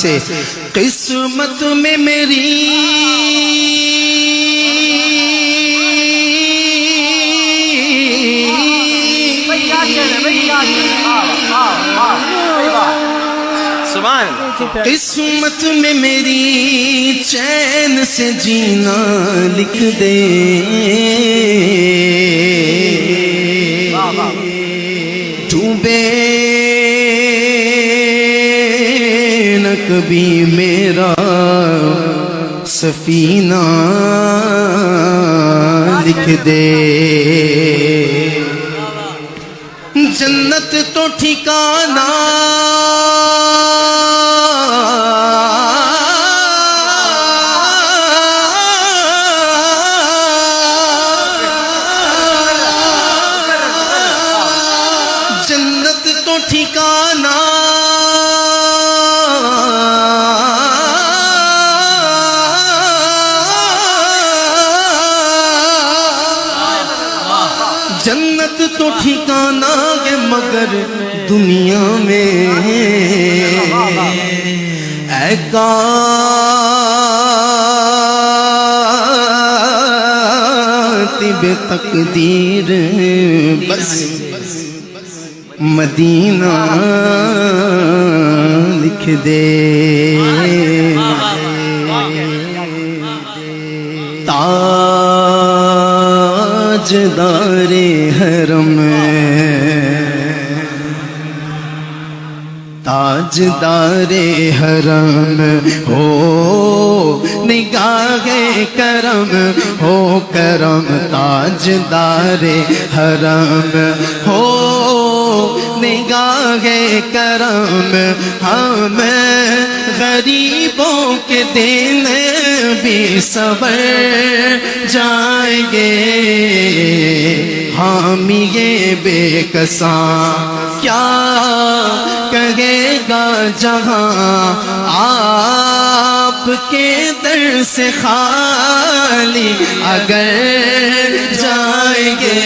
سے قسمت میں میری قسمت میں میری چین سے جینا لکھ دے، ڈوبے نہ کبھی میرا سفینہ لکھ دے، جنت تو ٹھکانہ ٹھکانہ جنت تو ٹھکانہ ہے مگر دنیا میں اے کاتب تقدیر بس مدینہ لکھ دے، تاجدار حرم تاجدار حرم ہو نگاہ کرم ہو کرم، تاجدار حرم ہو نگاہ کرم، ہم غریبوں کے دن بھی سبر جائیں گے، حامی یہ بے کساں کیا کہے گا جہاں آپ کے در سے خالی اگر جائیں گے،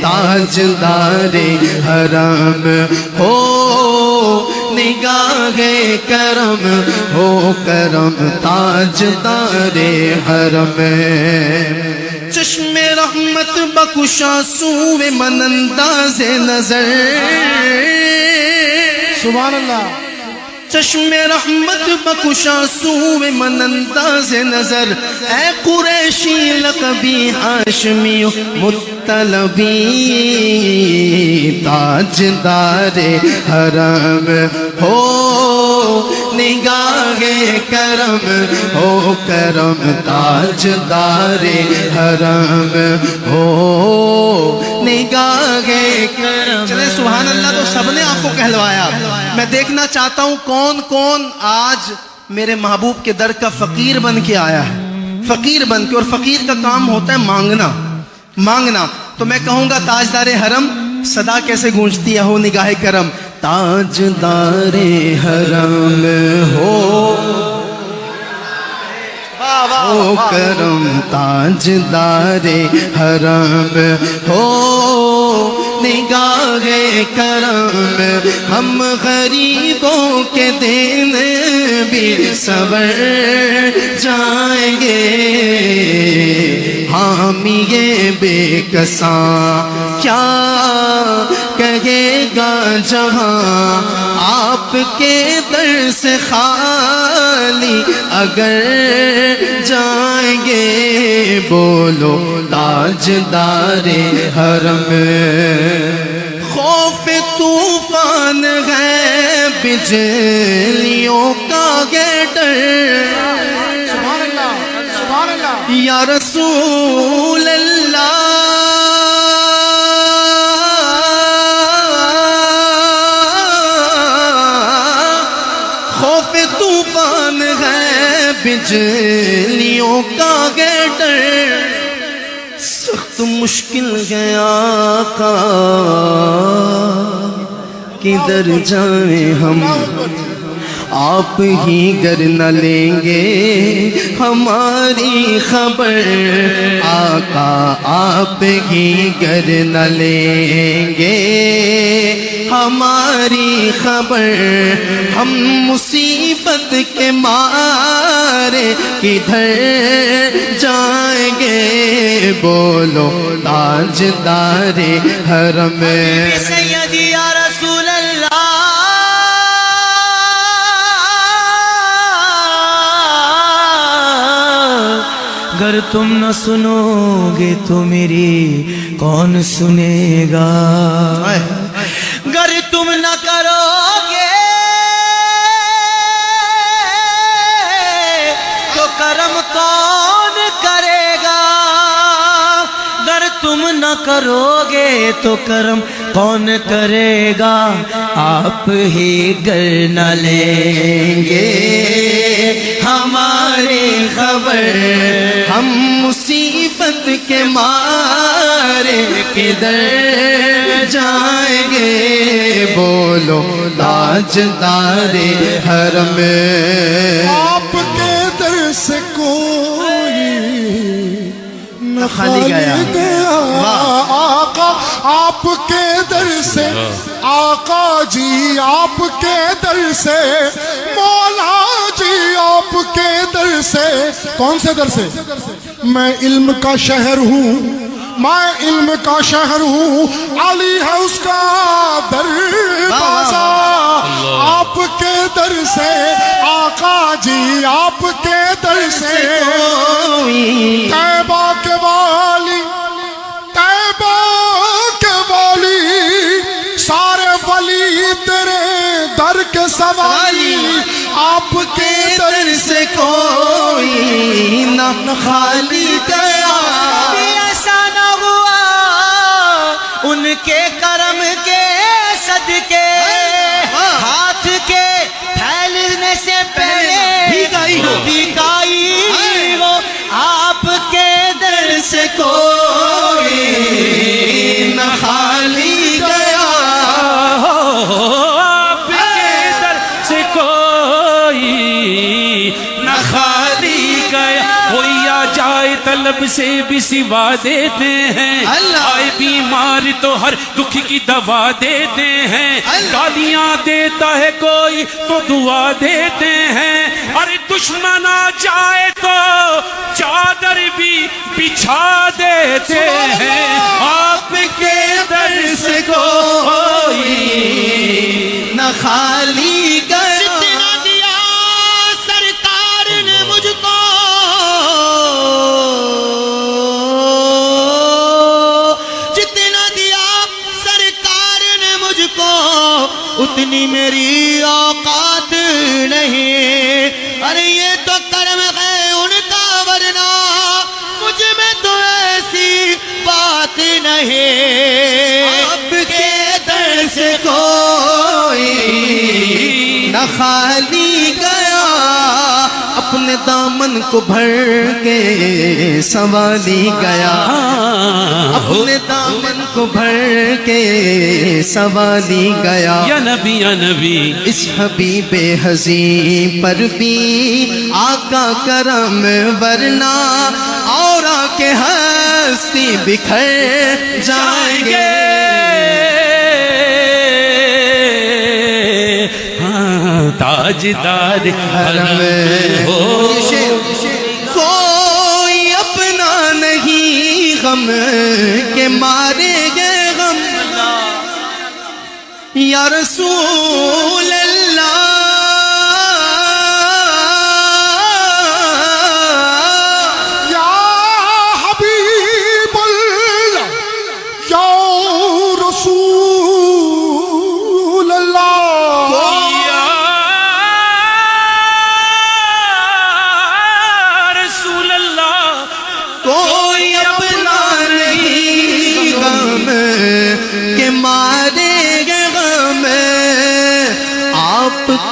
تاجدار حرم ہو نگاہ کرم ہو کرم، تاجدار حرم، چشم رحمت بخشا سوئے من انداز نظر، سبحان اللہ، چشم رحمت بخشا سوئے من انداز نظر، اے قریشی لقبی ہاشمی مطلبی، تاجدار حرم ہو نگاہ کرم ہو کرم، تاجدار حرم ہو نگاہ کرم۔ چلے سبحان اللہ تو سب نے آپ کو کہلوایا، میں دیکھنا چاہتا ہوں کون کون آج میرے محبوب کے در کا فقیر بن کے آیا ہے، فقیر بن کے، اور فقیر کا کام ہوتا ہے مانگنا مانگنا، تو میں کہوں گا تاجدار حرم، صدا کیسے گونجتی ہے ہو نگاہ کرم، تاجدار حرم ہو کرم، تاجدار حرم ہو نگاہ کرم، ہم غریبوں کے دن بھی سبر جائیں گے، حامی یہ بے کساں کیا کہے گا جہاں آپ کے در سے خالی اگر جائیں گے، بولو تاجدار حرم، خوف طوفان ہے بجلیوں کا ہے ڈر، سبحان اللہ، سبحان اللہ، یا رسول اللہ خوف طوفان ہے بجلیوں کا ہے ڈر، سخت مشکل ہے آقا کدھر جائیں ہم، آپ ہی گر نہ لیں گے ہماری خبر، آقا آپ ہی گر نہ لیں گے ہماری خبر، ہم مصیبت کے مارے کدھر جائیں گے، بولو تاجدار حرم سیدی یا رسول اللہ، اگر تم نہ سنو گے تو میری کون سنے گا، اگر تم نہ کرو گے تو کرم کون کرے گا، اگر تم نہ کرو گے تو کرم کون کرے گا، آپ ہی گر نہ لیں گے ہماری خبر، ہم مصیبت کے مارے کدھر جائیں گے، بولو تاجدار حرم آپ کے در سے کوئی نہ خالی گیا۔ آقا آپ کے در سے، آقا جی آپ کے در سے، مولا جی آپ کے در سے، کون سے در سے؟ میں علم کا شہر ہوں، میں علم کا شہر ہوں، علی ہے اس کا دروازہ، آپ کے در سے آقا جی آپ کے در سے، طیبہ کے والی، طیبہ کے والی، سارے ولی تیرے در کے سوالی، آپ کے در سے کوئی نہ خالی گیا، ایسا نہ ہوا ان کے کرم کے صدقے، ہاتھ کے پھیلنے سے پہلے بھیکائی ہو، آپ کے در سے کوئی نہ خالی گیا، آپ کے در سے کوئی نہ خالی گیا، کوئی آ جائے طلب سے بھی سوا دیتے ہیں، آئے بیمار تو ہر دکھ کی دوا دیتے ہیں، گالیاں دیتا ہے کوئی تو دعا دیتے ہیں، ارے دشمن آ جائے تو چادر بھی بچھا دیتے ہیں، آپ کے در سے کوئی نہ خالی گیا، جتنا دیا سرکار نے مجھ کو، جتنا دیا سرکار نے مجھ کو، اتنی میری اوقات نہیں، ارے یہ تو کرم ہے ان کا، ورنہ مجھ میں تو ایسی بات نہیں، آپ کے در سے کوئی نہ خالی گیا، اپنے دامن کو بھر کے سنبھالی گیا، اپنے دامن کو بھر کے سنبھالی گیا، یا نبی یا نبی، اس حبیب حزین پر بھی آقا کرم، ورنہ اور کے ہستی بکھر جائیں گے، تاجدار حرم ہو، کوئی اپنا نہیں غم کے مارے گے غم، یا رسول اللہ یا حبیب اللہ، یا رسول اللہ، یا رسول اللہ، کوئی اپنا نہیں غم کے مارے گے غم،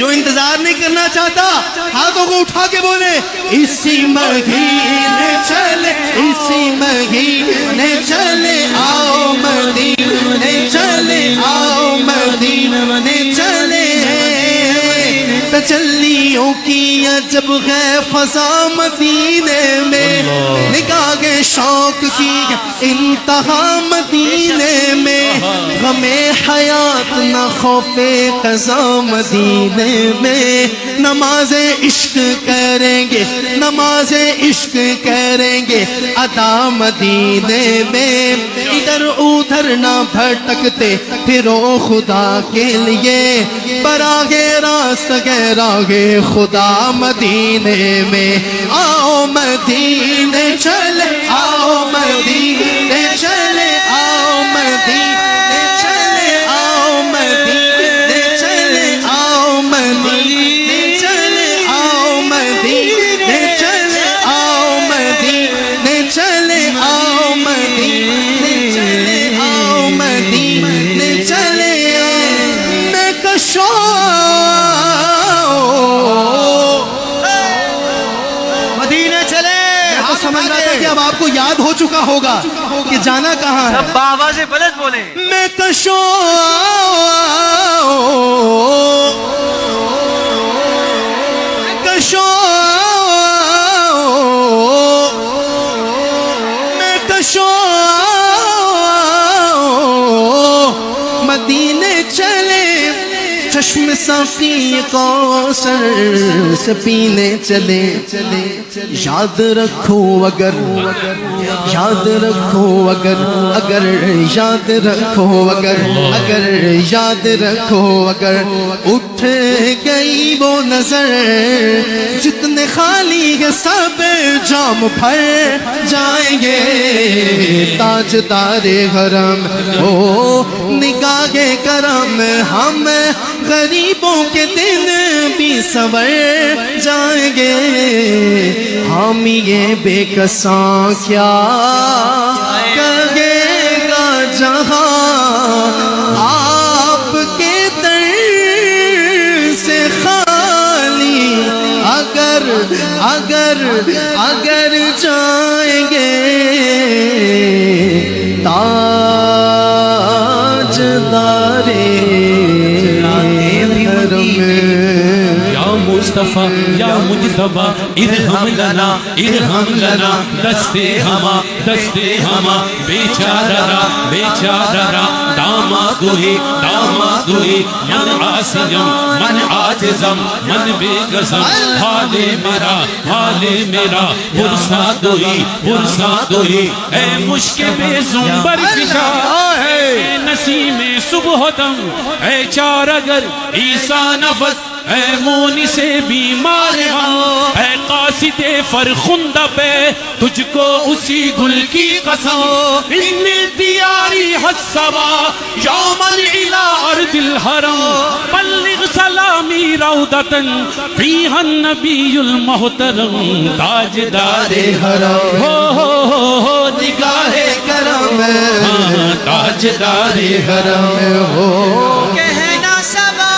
جو انتظار نہیں کرنا چاہتا ہاتھوں کو اٹھا کے بولے اسی مہینے چلے اسی مہینے چلے آؤ مدینے چلے آؤ مدینے چلے تجلیوں کی عجب ہے فضا مدینے میں نگاہ شوق کی انتہا مدینے میں غم حیات نہ خوف قضا مدینے میں نماز عشق کریں گے نماز عشق کریں گے ادا مدینے میں ادھر ادھر نہ بھٹکتے پھرو خدا کے لیے براہ راست راہ خدا مدینے میں آؤ مدینے چلے آؤ مدینے چلے آؤ مدینے چلے آؤ مدینے چلے آؤ مدینے چلے آؤ مدینے چلے آؤ مدینے چلے آؤ مدینے چلے آؤ مدینے چلے میں کشو سمجھ رہا تھا کہ اب آپ کو یاد ہو چکا ہوگا کہ جانا کہاں ہے بابا سے بلد بولے میں کشو کشو میں کشو مدینے چلے چشم ساقی کوثر سے پینے چلے یاد رکھو اگر یاد رکھو اگر یاد رکھو اگر یاد رکھو اگر اٹھ گئی وہ نظر جتنے خالی ہے سب جام بھر جائیں گے تاجدار حرم او نگاہ کرم ہم غریبوں کے دن بھی سنور جائیں گے ہم یہ بے کساں کیا کہے گا جہاں آپ کے در سے خالی اگر جائیں گے تاجدار مصطفیٰ یا مجتبیٰ ارحم لنا دستے ہما بیچارہ داماد ہوئی من عاصیم من عاجزم من بے قسم حال میرا فرصاد ہوئی اے مشک بے زنبر کشا اے نسیم صبح دم اے چار اگر عیسیٰ نفس اے مونی سے بیمار ہم اے قاصد فرخندہ پہ تجھ کو اسی گل کی قسم ان دیاری حسبا یومن الى ارض الحرم بلغ سلامی روضتن فیہا النبی المحترم تاجدار حرم ہو نگاہ کرم تاجدار حرم ہو کہنا سبا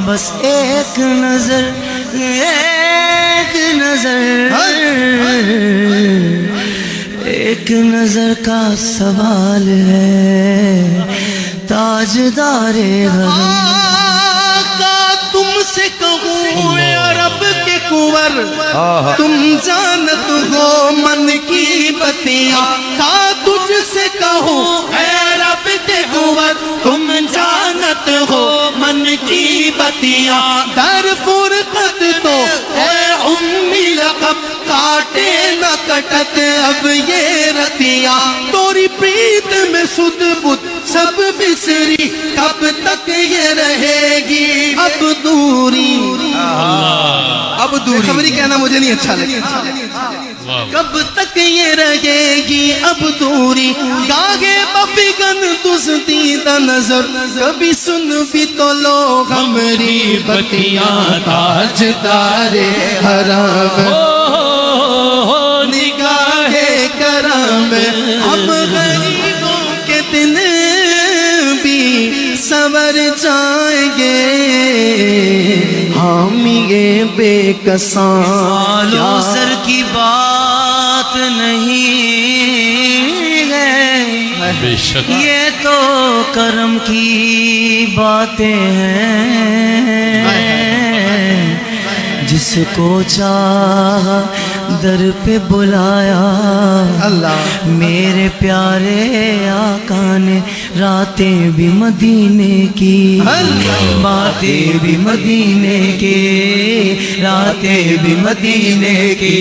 بس ایک نظر کا سوال ہے تاجدار حرم تم سے کہوں یا رب کے کنور تم جانت ہو من کی بتیاں کا تجھ سے کہوں اے رب کے کنور تم جانت ہو من کی بتیاں در فرقت تو اے امی لقب کاٹے نہ کٹت اب یہ رتیاں توری پریت میں سد بت سب بسری کب تک یہ رہے گی اب دوری خبری کہنا مجھے نہیں اچھا لگا کب تک یہ رہے گی اب دوری گاہے بفگن تس دیدہ نظر کبھی سن بھی تو لو ہمری بتیاں تاجدار حرم نگاہ کرم اب غریبوں کے دن بھی سنور جائیں گے حامی بے کساں سر کی بات نہیں ہے بے شک یہ تو کرم کی باتیں ہیں جس کو چاہا در پہ بلایا اللہ میرے پیارے آقا نے راتیں بھی مدینے کی باتیں بھی مدینے کی راتیں بھی مدینے کی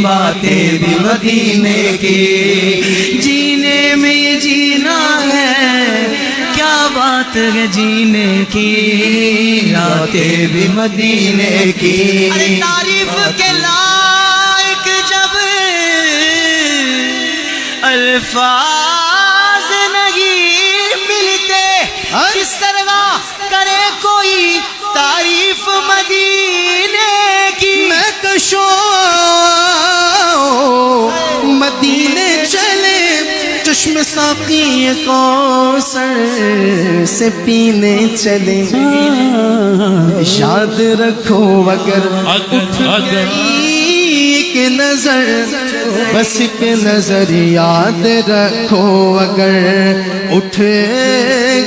باتیں بھی مدینے کی جینے میں یہ جینا ہے کیا بات ہے جینے کی راتیں بھی مدینے کی تعریف کے لائق جب الفاظ نہیں ملتے کس طرح کرے کوئی تعریف مدینے کی میں کشو مدینے چلے چشم ساقی کوثر سے پینے چلے یاد رکھو اگر اٹھ گئی ایک نظر بس ایک نظر یاد رکھو اگر اٹھ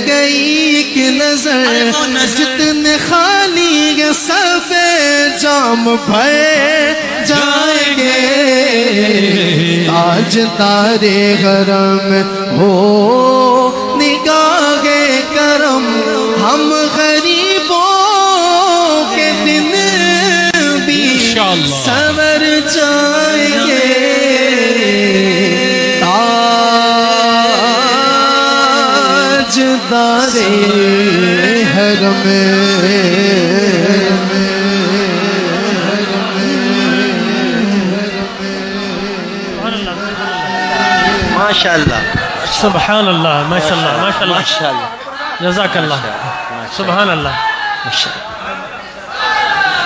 گئی ایک نظر جتنے خالی صفے جام بھر جائیں گے آج تارے حرم ہو نگاہ کرم ہم غریبوں کے دن بھی سنور جائیں گے تاج دارے حرم ماشاءاللہ سبحان اللہ ماشاءاللہ ماشاءاللہ جزاک اللہ سبحان اللہ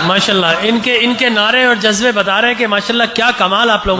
ماشاءاللہ ان کے نعرے اور جذبے بتا رہے ہیں کہ ماشاءاللہ کیا کمال آپ لوگ